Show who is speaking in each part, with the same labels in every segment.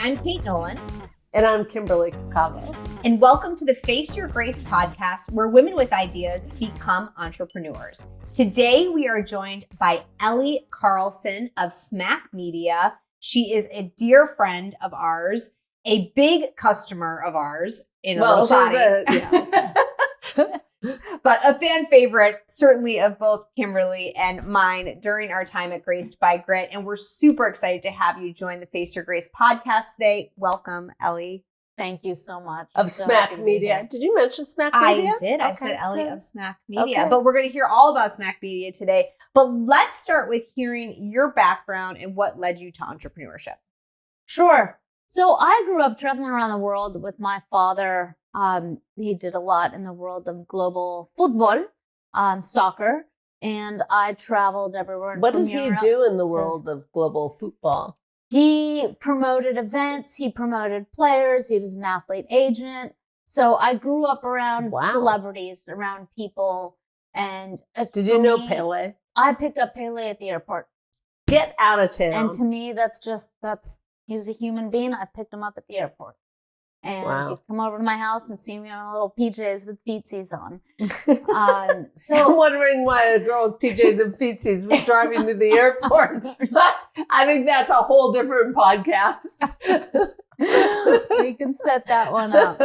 Speaker 1: I'm Kate Nowlan.
Speaker 2: And I'm Kimberly Caccavo.
Speaker 1: And welcome to the Face Your Grace podcast, where women with ideas become entrepreneurs. Today, we are joined by Ellie Carlson of Smack Media. She is a dear friend of ours, a big customer of ours in a little body. But a fan favorite, certainly of both Kimberly and mine during our time at Graced by Grit. And we're super excited to have you join the Face Your Grace podcast today. Welcome, Ellie.
Speaker 3: Thank you so much.
Speaker 2: Of Smack Media. Did you mention Smack Media?
Speaker 1: I did.
Speaker 2: Okay,
Speaker 1: I said Ellie
Speaker 2: good.
Speaker 1: of Smack Media.
Speaker 2: Okay.
Speaker 1: But we're going to hear all about Smack Media today. But let's start with hearing your background and what led you to entrepreneurship.
Speaker 3: Sure. So I grew up traveling around the world with my father. He did a lot in the world of global football, soccer, and I traveled everywhere.
Speaker 2: What did he do in the world of global football?
Speaker 3: He promoted events. He promoted players. He was an athlete agent. So I grew up around celebrities, around people. And
Speaker 2: did you know Pele?
Speaker 3: I picked up Pele at the airport.
Speaker 2: Get out of town.
Speaker 3: And to me, he was a human being. I picked him up at the airport. And he'd come over to my house and see me on little PJs with feetsies on. So
Speaker 2: I'm wondering why a girl with PJs and feetsies was driving to the airport. I think that's a whole different podcast.
Speaker 3: We can set that one up.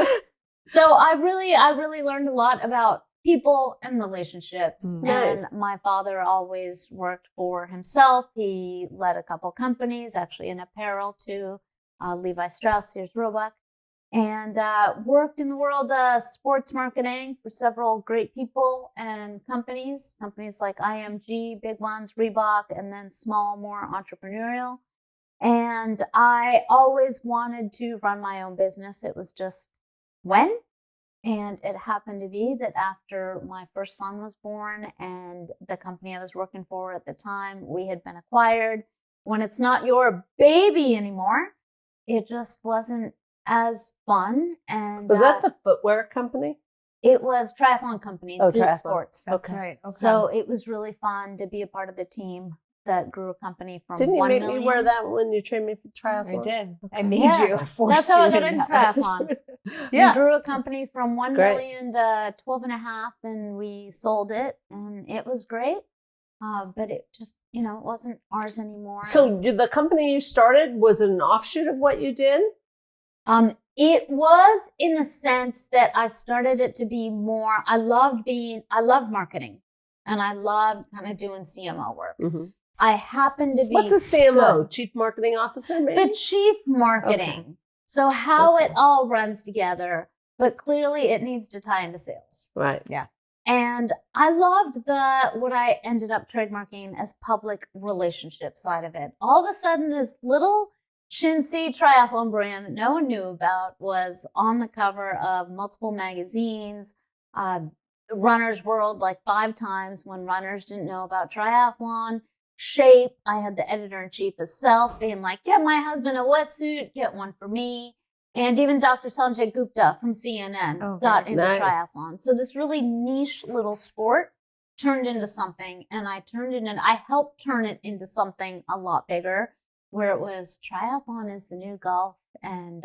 Speaker 3: So I really learned a lot about people and relationships.
Speaker 2: Nice.
Speaker 3: And my father always worked for himself. He led a couple companies, actually in apparel too, Levi Strauss, Sears Roebuck. And worked in the world of sports marketing for several great people and companies like IMG, big ones, Reebok, and then small, more entrepreneurial. And I always wanted to run my own business. It was just when. And it happened to be that after my first son was born and the company I was working for at the time, we had been acquired. When it's not your baby anymore, it just wasn't as fun. And
Speaker 2: was that the footwear company?
Speaker 3: It was triathlon company, Suit Sports.
Speaker 1: That's right. Okay.
Speaker 3: So it was really fun to be a part of the team that grew a company from
Speaker 2: Didn't you
Speaker 3: 1
Speaker 2: make
Speaker 3: million.
Speaker 2: me wear that when you trained me for triathlon?
Speaker 1: I did.
Speaker 2: Okay.
Speaker 1: I made you. I forced
Speaker 3: That's how
Speaker 1: you
Speaker 3: I got into triathlon.
Speaker 1: Yeah.
Speaker 3: We grew a company from 1
Speaker 2: Great.
Speaker 3: million to 12 and a half, and we sold it, and it was great. But it just, it wasn't ours anymore.
Speaker 2: So the company you started was an offshoot of what you did?
Speaker 3: It was in the sense that I started it to be more, I loved marketing, and I loved kind of doing CMO work.
Speaker 2: Mm-hmm.
Speaker 3: I happened to be
Speaker 2: What's a CMO? Chief Marketing Officer, maybe?
Speaker 3: the chief marketing. Okay. So how it all runs together, but clearly it needs to tie into sales.
Speaker 2: Right.
Speaker 1: Yeah.
Speaker 3: And I loved what I ended up trademarking as public relationship side of it. All of a sudden, this little chintzy triathlon brand that no one knew about was on the cover of multiple magazines, Runner's World like 5 times when runners didn't know about triathlon. Shape, I had the editor-in-chief of Self being like, get my husband a wetsuit, get one for me. And even Dr. Sanjay Gupta from CNN got into triathlon. So this really niche little sport turned into something, and I helped turn it into something a lot bigger, where it was triathlon is the new golf. And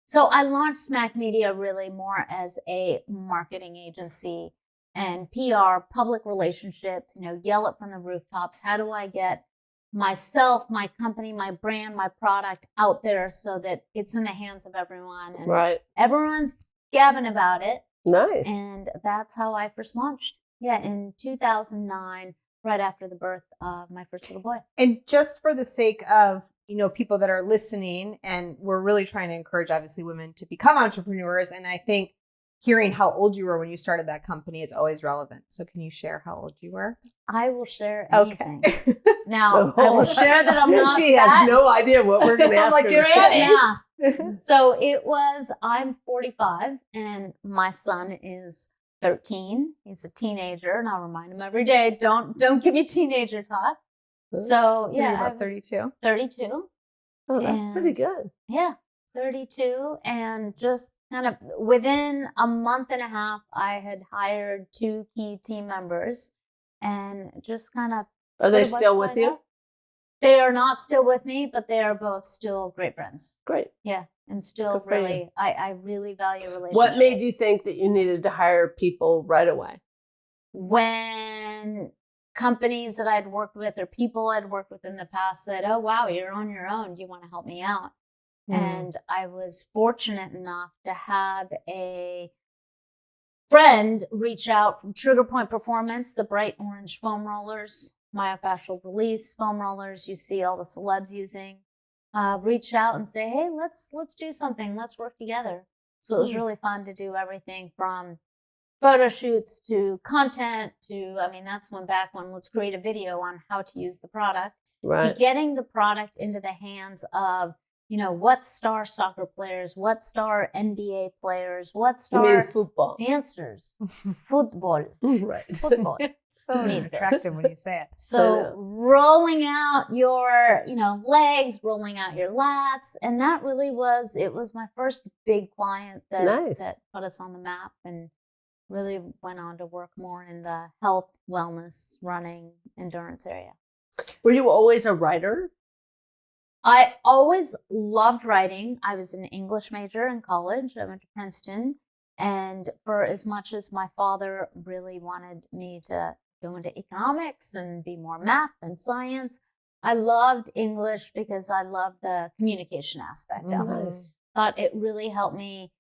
Speaker 3: so I launched Smack Media really more as a marketing agency and PR, public relationships, yell it from the rooftops. How do I get myself, my company, my brand, my product out there so that it's in the hands of everyone? And everyone's gabbing about it.
Speaker 2: Nice.
Speaker 3: And that's how I first launched. Yeah, in 2009, right after the birth of my first little boy.
Speaker 1: And just for the sake of, people that are listening, and we're really trying to encourage, obviously, women to become entrepreneurs. And I think hearing how old you were when you started that company is always relevant. So can you share how old you were?
Speaker 3: I will share anything.
Speaker 1: Okay.
Speaker 3: Now, I will share that I'm not
Speaker 2: She has no idea what we're going to ask her to say.
Speaker 3: Yeah. So I'm 45, and my son is 13. He's a teenager, and I'll remind him every day, don't give me teenager talk. So
Speaker 1: you're
Speaker 3: yeah,
Speaker 1: about 32.
Speaker 3: 32.
Speaker 2: Oh, that's pretty good.
Speaker 3: Yeah, 32. And just kind of within a month and a half, I had hired 2 key team members and just kind of.
Speaker 2: Are they still with you?
Speaker 3: They are not still with me, but they are both still great friends.
Speaker 2: Great.
Speaker 3: Yeah. And still
Speaker 2: Good for you.
Speaker 3: really, I really value relationships.
Speaker 2: What made you think that you needed to hire people right away?
Speaker 3: When companies that I'd worked with or people I'd worked with in the past said, oh, wow, you're on your own. Do you want to help me out? And I was fortunate enough to have a friend reach out from Trigger Point Performance, the bright orange foam rollers, myofascial release foam rollers you see all the celebs using, reach out and say, hey, let's do something. Let's work together. So it was really fun to do everything from photo shoots to content to, I mean, that's back when let's create a video on how to use the product, to getting the product into the hands of, what star soccer players, what star NBA players, what star
Speaker 2: football
Speaker 3: dancers, football,
Speaker 2: right?
Speaker 3: Football.
Speaker 1: So attractive when you say it.
Speaker 3: So rolling out your, legs, rolling out your lats, and that really was my first big client that put us on the map and really went on to work more in the health, wellness, running, endurance area.
Speaker 2: Were you always a writer?
Speaker 3: I always loved writing. I was an English major in college. I went to Princeton. And for as much as my father really wanted me to go into economics and be more math than science, I loved English because I loved the communication aspect of it. Thought it really helped me,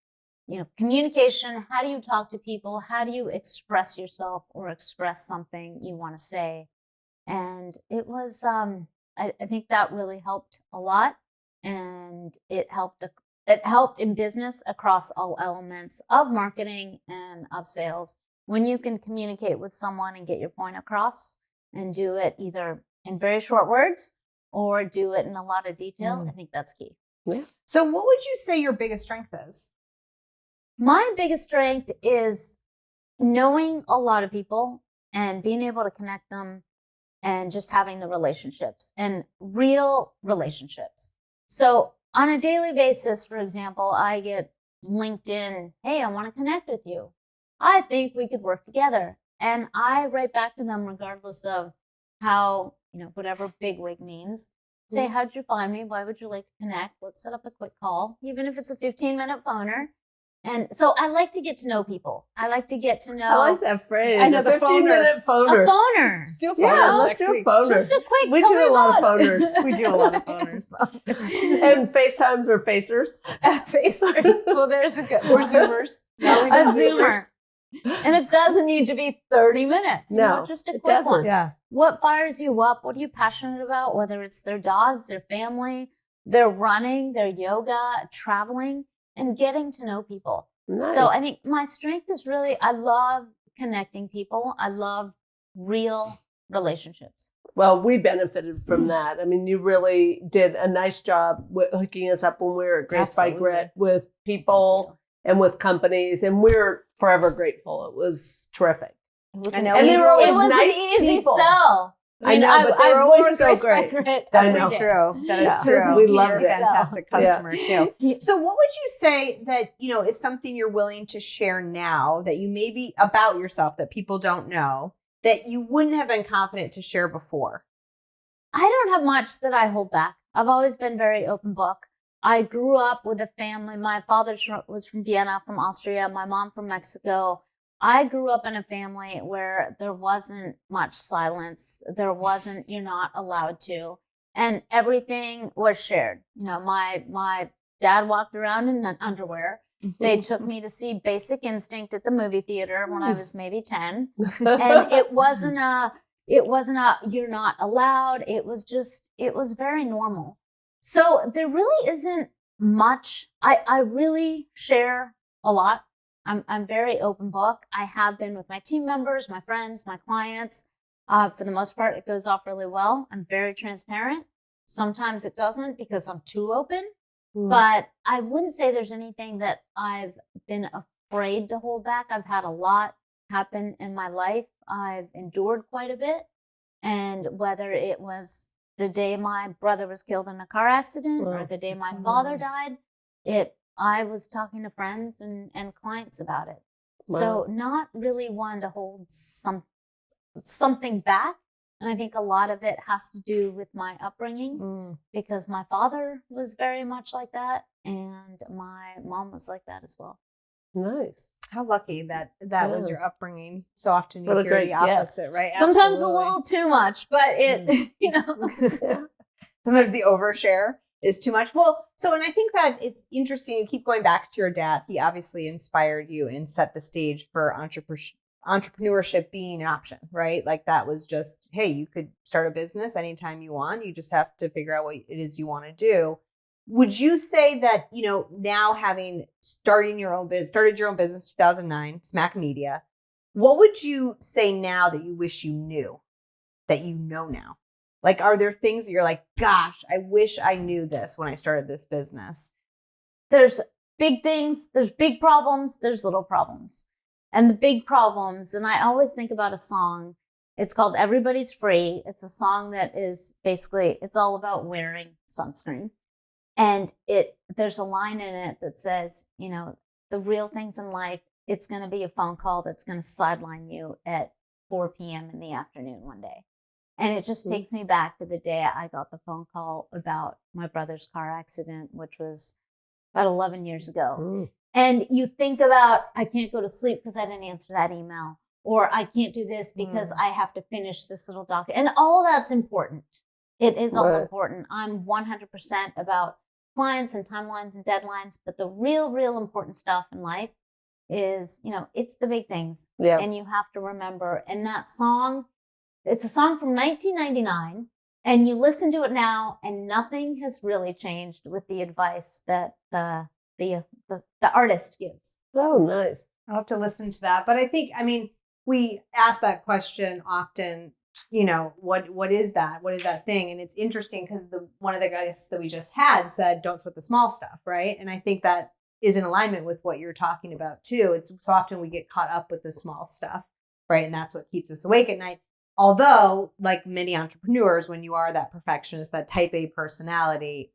Speaker 3: communication. How do you talk to people? How do you express yourself or express something you want to say? And it was, I think that really helped a lot, and it helped in business across all elements of marketing and of sales. When you can communicate with someone and get your point across and do it either in very short words or do it in a lot of detail, I think that's key.
Speaker 2: Yeah.
Speaker 1: So what would you say your biggest strength is?
Speaker 3: My biggest strength is knowing a lot of people and being able to connect them and just having the relationships and real relationships. So on a daily basis, for example, I get LinkedIn, hey, I want to connect with you. I think we could work together. And I write back to them regardless of how, whatever bigwig means. Say, how'd you find me? Why would you like to connect? Let's set up a quick call, even if it's a 15-minute phoner. And so I like to get to know people. I like to get to know.
Speaker 2: I like that phrase.
Speaker 1: I know, the
Speaker 2: 15-minute phoner.
Speaker 3: A phoner.
Speaker 1: Still phone
Speaker 2: Yeah,
Speaker 1: us
Speaker 2: let's
Speaker 1: next
Speaker 2: do a
Speaker 1: week.
Speaker 2: phoner.
Speaker 3: Just a quick.
Speaker 2: We
Speaker 3: tell
Speaker 2: do
Speaker 3: me
Speaker 2: a lot of
Speaker 3: about it.
Speaker 2: phoners.
Speaker 1: We do a lot of phoners.
Speaker 2: And FaceTimes or Facers.
Speaker 3: Facers. Well, there's a good.
Speaker 1: Or Zoomers.
Speaker 3: A Zoomer. And it doesn't need to be 30 minutes.
Speaker 2: No,
Speaker 3: just a
Speaker 2: it
Speaker 3: quick
Speaker 2: doesn't.
Speaker 3: one.
Speaker 1: Yeah.
Speaker 3: What fires you up? What are you passionate about? Whether it's their dogs, their family, their running, their yoga, traveling, and getting to know people.
Speaker 2: Nice.
Speaker 3: So I think my strength is really, I love connecting people. I love real relationships.
Speaker 2: Well, we benefited from that. I mean, you really did a nice job with hooking us up when we were at Grace by Grit with people and with companies, and we're forever grateful. It was terrific.
Speaker 3: It was
Speaker 1: I know.
Speaker 2: And they were always
Speaker 3: it was
Speaker 2: nice
Speaker 3: an easy
Speaker 2: people.
Speaker 3: sell.
Speaker 2: I know, but they were always so
Speaker 3: Grace by
Speaker 2: great.
Speaker 3: Grit
Speaker 1: That
Speaker 3: every
Speaker 1: is
Speaker 3: day.
Speaker 1: true. That is
Speaker 2: Yeah.
Speaker 1: true.
Speaker 2: We
Speaker 1: You're
Speaker 2: loved
Speaker 1: a
Speaker 2: it.
Speaker 1: fantastic
Speaker 2: Yeah.
Speaker 1: customer too. So what would you say that, is something you're willing to share now that you maybe about yourself that people don't know that you wouldn't have been confident to share before?
Speaker 3: I don't have much that I hold back. I've always been very open book. I grew up with a family. My father was from Vienna, from Austria, my mom from Mexico. I grew up in a family where there wasn't much silence. There wasn't, you're not allowed to. And everything was shared. My dad walked around in underwear. They took me to see Basic Instinct at the movie theater when I was maybe 10. And it wasn't a, you're not allowed. It was very normal. So there really isn't much. I really share a lot. I'm very open book. I have been with my team members, my friends, my clients. For the most part, it goes off really well. I'm very transparent. Sometimes it doesn't because I'm too open. But I wouldn't say there's anything that I've been afraid to hold back. I've had a lot happen in my life. I've endured quite a bit. And whether it was the day my brother was killed in a car accident or the day my father died, I was talking to friends and clients about it. Wow. So not really one to hold something back. And I think a lot of it has to do with my upbringing because my father was very much like that. And my mom was like that as well.
Speaker 2: Nice.
Speaker 1: How lucky that was your upbringing. So often you
Speaker 2: What a
Speaker 1: hear
Speaker 2: great
Speaker 1: the opposite, right?
Speaker 3: Sometimes
Speaker 1: Absolutely.
Speaker 3: a little too much, but it,
Speaker 1: Sometimes the overshare is too much. Well, so, and I think that it's interesting. You keep going back to your dad. He obviously inspired you and set the stage for entrepreneurship being an option, right? Like that was just, hey, you could start a business anytime you want. You just have to figure out what it is you want to do. Would you say that, now having started your own business 2009, Smack Media, what would you say now that you wish you knew that you know now? Like, are there things that you're like, gosh, I wish I knew this when I started this business?
Speaker 3: There's big things, there's big problems, there's little problems. And the big problems, and I always think about a song, it's called Everybody's Free. It's a song that is basically, it's all about wearing sunscreen. And there's a line in it that says, the real things in life, it's going to be a phone call that's going to sideline you at 4 p.m. in the afternoon one day. And it just takes me back to the day I got the phone call about my brother's car accident, which was about 11 years ago. And you think about, I can't go to sleep because I didn't answer that email, or I can't do this because I have to finish this little document. And all that's important. It is all important. I'm 100% about clients and timelines and deadlines, but the real important stuff in life is, it's the big things.
Speaker 2: Yeah.
Speaker 3: And you have to remember. And that song, it's a song from 1999, and you listen to it now, and nothing has really changed with the advice that the artist gives.
Speaker 2: Oh, nice.
Speaker 1: I'll have to listen to that. But I think, we ask that question often, what is that? What is that thing? And it's interesting because one of the guys that we just had said, don't sweat the small stuff, right? And I think that is in alignment with what you're talking about too. It's so often we get caught up with the small stuff, right? And that's what keeps us awake at night. Although, like many entrepreneurs, when you are that perfectionist, that type A personality,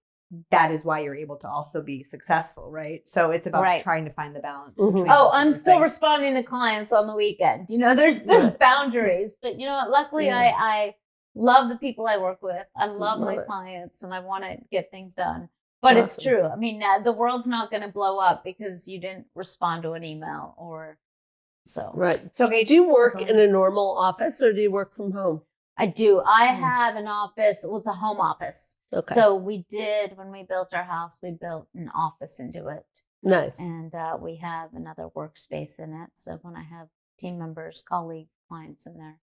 Speaker 1: that is why you're able to also be successful, right? So it's about trying to find the balance.
Speaker 3: Oh, I'm still responding to clients on the weekend. There's boundaries, but luckily I love the people I work with. I love my clients, and I want to get things done. But it's true. The world's not going to blow up because you didn't respond to an email or so.
Speaker 2: Right. So do you work in a normal office or do you work from home?
Speaker 3: I do. I have an office. Well, it's a home office.
Speaker 2: Okay.
Speaker 3: So when we built our house, we built an office into it.
Speaker 2: Nice.
Speaker 3: And we have another workspace in it. So when I have team members, colleagues, clients in there.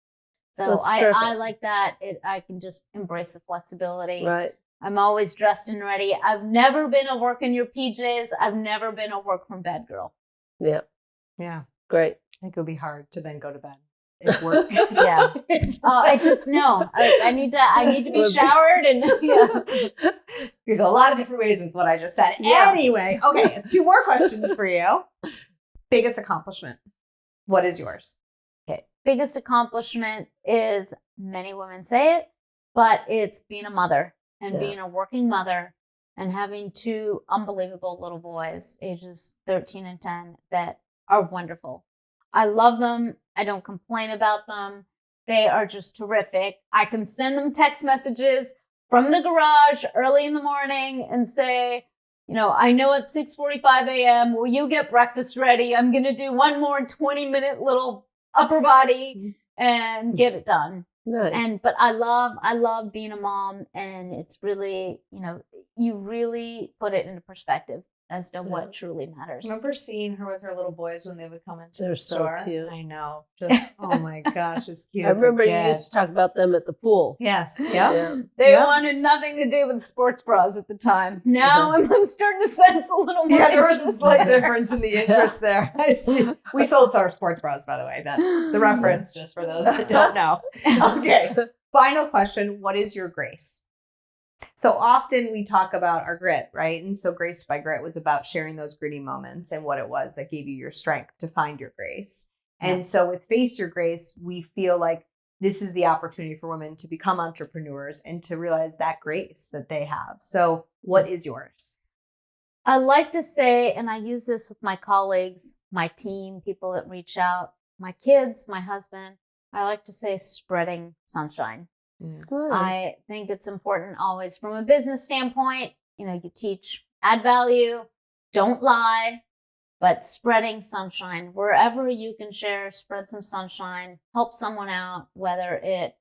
Speaker 3: So I like that. I can just embrace the flexibility.
Speaker 2: Right.
Speaker 3: I'm always dressed and ready. I've never been a work in your PJs. I've never been a work from bed girl.
Speaker 2: Yeah.
Speaker 1: Yeah.
Speaker 2: Great.
Speaker 1: I think it would be hard to then go to bed. At work.
Speaker 3: Yeah. I just know I need to be showered and
Speaker 1: You go a lot of different ways with what I just said.
Speaker 3: Yeah.
Speaker 1: Anyway, okay, 2 more questions for you. Biggest accomplishment. What is yours?
Speaker 3: Okay. Biggest accomplishment is, many women say it, but it's being a mother and being a working mother and having 2 unbelievable little boys, ages 13 and 10, that are wonderful. I love them. I don't complain about them. They are just terrific. I can send them text messages from the garage early in the morning and say, I know it's 6:45 a.m. Will you get breakfast ready? I'm going to do one more 20-minute little upper body and get it done.
Speaker 2: Nice.
Speaker 3: But I love being a mom, and it's really, you really put it into perspective as to what truly matters.
Speaker 1: Remember seeing her with her little boys when they would come into the
Speaker 2: so
Speaker 1: store?
Speaker 2: Cute.
Speaker 1: I know. Just, oh my gosh, as cute
Speaker 2: I
Speaker 1: as
Speaker 2: remember
Speaker 1: a
Speaker 2: you
Speaker 1: kid.
Speaker 2: used to talk about them at the pool.
Speaker 1: Yes. Yep.
Speaker 2: Yeah.
Speaker 3: They wanted nothing to do with sports bras at the time. Now I'm starting to sense a little more.
Speaker 1: Yeah, there was a slight difference in the interest there. I see. We sold our sports bras, by the way. That's the reference, just for those that don't know. Okay. Final question. What is your grace? So often we talk about our grit, right? And so Graced by Grit was about sharing those gritty moments and what it was that gave you your strength to find your grace. And so with Face Your Grace, we feel like this is the opportunity for women to become entrepreneurs and to realize that grace that they have. So what is yours?
Speaker 3: I like to say, and I use this with my colleagues, my team, people that reach out, my kids, my husband, I like to say spreading sunshine.
Speaker 2: Nice.
Speaker 3: I think it's important always from a business standpoint. You teach, add value, don't lie, but spreading sunshine. Wherever you can share, spread some sunshine, help someone out, whether it,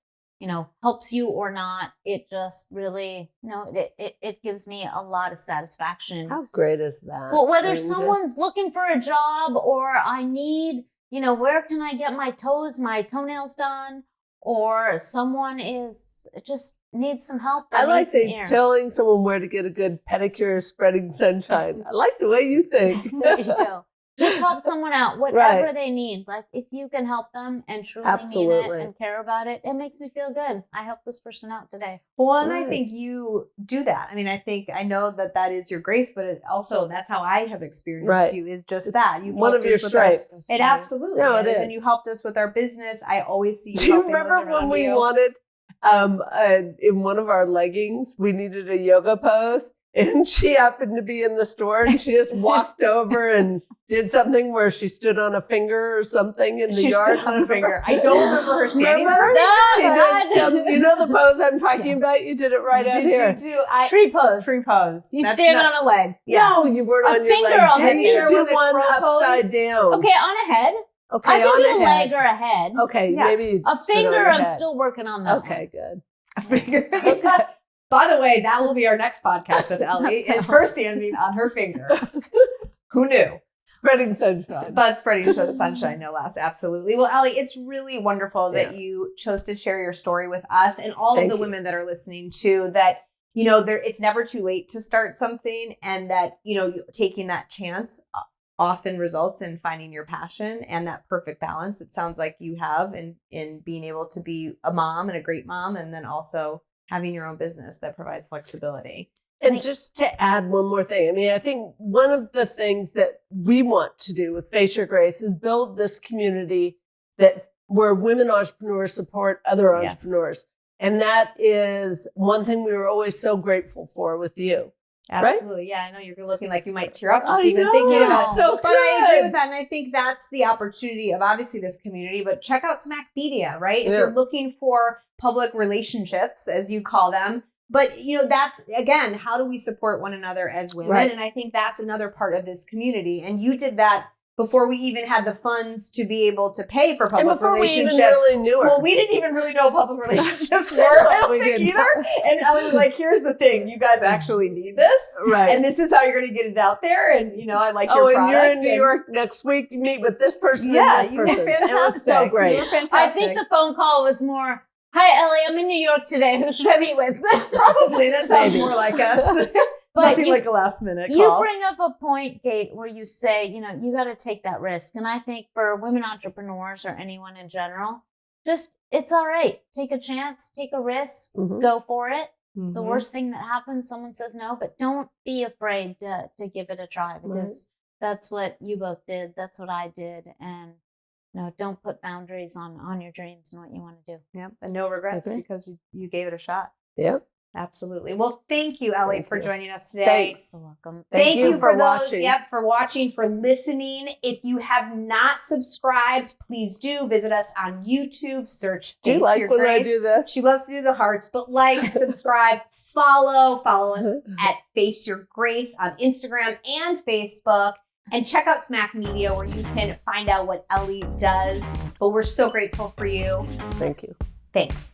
Speaker 3: helps you or not. It just really, it gives me a lot of satisfaction.
Speaker 2: How great is that?
Speaker 3: Well, whether someone's looking for a job or I need, where can I get my toenails done? Or someone just needs some help.
Speaker 2: I like telling someone where to get a good pedicure, spreading sunshine. I like the way you think.
Speaker 3: There you go. Just help someone out, whatever they need. Like if you can help them and truly mean it and care about it, it makes me feel good. I helped this person out today.
Speaker 1: Well, and I think you do that. I mean, I know that is your grace, but it also that's how I have experienced you is just that. You
Speaker 2: one of your strengths.
Speaker 1: It absolutely is. And you helped us with our business. I always see you. Do
Speaker 2: you remember when we wanted in one of our leggings, we needed a yoga pose? And she happened to be in the store and she just walked over and did something where she stood on a finger or something in the yard.
Speaker 1: Stood on a finger. I don't remember her standing there.
Speaker 2: She did some, the pose I'm talking about? You did it right out here.
Speaker 3: Tree pose.
Speaker 1: Tree pose.
Speaker 3: You stand on a leg.
Speaker 2: Yeah. No, you weren't on your leg. Didn't you do one upside down?
Speaker 3: Okay, on a head.
Speaker 2: Okay,
Speaker 3: I can
Speaker 2: on
Speaker 3: do a leg or a head.
Speaker 2: Okay, maybe
Speaker 3: a finger. I'm still working on that.
Speaker 2: Okay, good.
Speaker 1: A finger. By the way, that will be our next podcast with Ellie. Is her standing on her finger. Who knew?
Speaker 2: Spreading sunshine.
Speaker 1: But spreading sunshine, no less. Absolutely. Well, Ellie, it's really wonderful that you chose to share your story with us and all of the women that are listening too, that, it's never too late to start something and that, taking that chance often results in finding your passion and that perfect balance. It sounds like you have in being able to be a mom and a great mom and then also having your own business that provides flexibility.
Speaker 2: And just to add one more thing, I think one of the things that we want to do with Face Your Grace is build this community where women entrepreneurs support other entrepreneurs. And that is one thing we were always so grateful for with you.
Speaker 1: Absolutely.
Speaker 2: Right?
Speaker 1: Yeah, I know you're looking like you might tear up just even thinking about it. But I agree with that. And I think that's the opportunity of obviously this community, but check out Smack Media, right? If you're looking for public relationships, as you call them. But, that's, again, how do we support one another as women? Right. And I think that's another part of this community. And you did that before we even had the funds to be able to pay for public relationships.
Speaker 2: We even really knew her.
Speaker 1: Well, we didn't even really know public relationships were, I don't think either. And Ellie was like, here's the thing. You guys actually need this. Right. And this is how you're going to get it out there. And, I like your product.
Speaker 2: And you're in New York next week. You meet with this person and this person.
Speaker 1: Yeah, you were fantastic.
Speaker 2: It was so great.
Speaker 1: You were fantastic.
Speaker 3: I think the phone call was more, hi, Ellie, I'm in New York today. Who should I meet with?
Speaker 1: Probably. That sounds more like us. But nothing like a last minute call.
Speaker 3: You bring up a point, Kate, where you say, you got to take that risk. And I think for women entrepreneurs or anyone in general, it's all right. Take a chance, take a risk, go for it. Mm-hmm. The worst thing that happens, someone says no, but don't be afraid to give it a try because that's what you both did. That's what I did. And don't put boundaries on your dreams and what you want to do.
Speaker 1: Yep. And no regrets because you gave it a shot.
Speaker 2: Yep.
Speaker 1: Absolutely. Well, thank you, Ellie, for joining us today.
Speaker 2: Thanks.
Speaker 3: You're welcome.
Speaker 1: Thank you for watching. Yep, for watching, for listening. If you have not subscribed, please do visit us on YouTube. Search
Speaker 2: Do you like when I do this?
Speaker 1: She loves to do the hearts, but subscribe, follow us at Face Your Grace on Instagram and Facebook. And check out Smack Media where you can find out what Ellie does. But we're so grateful for you.
Speaker 2: Thank you.
Speaker 1: Thanks.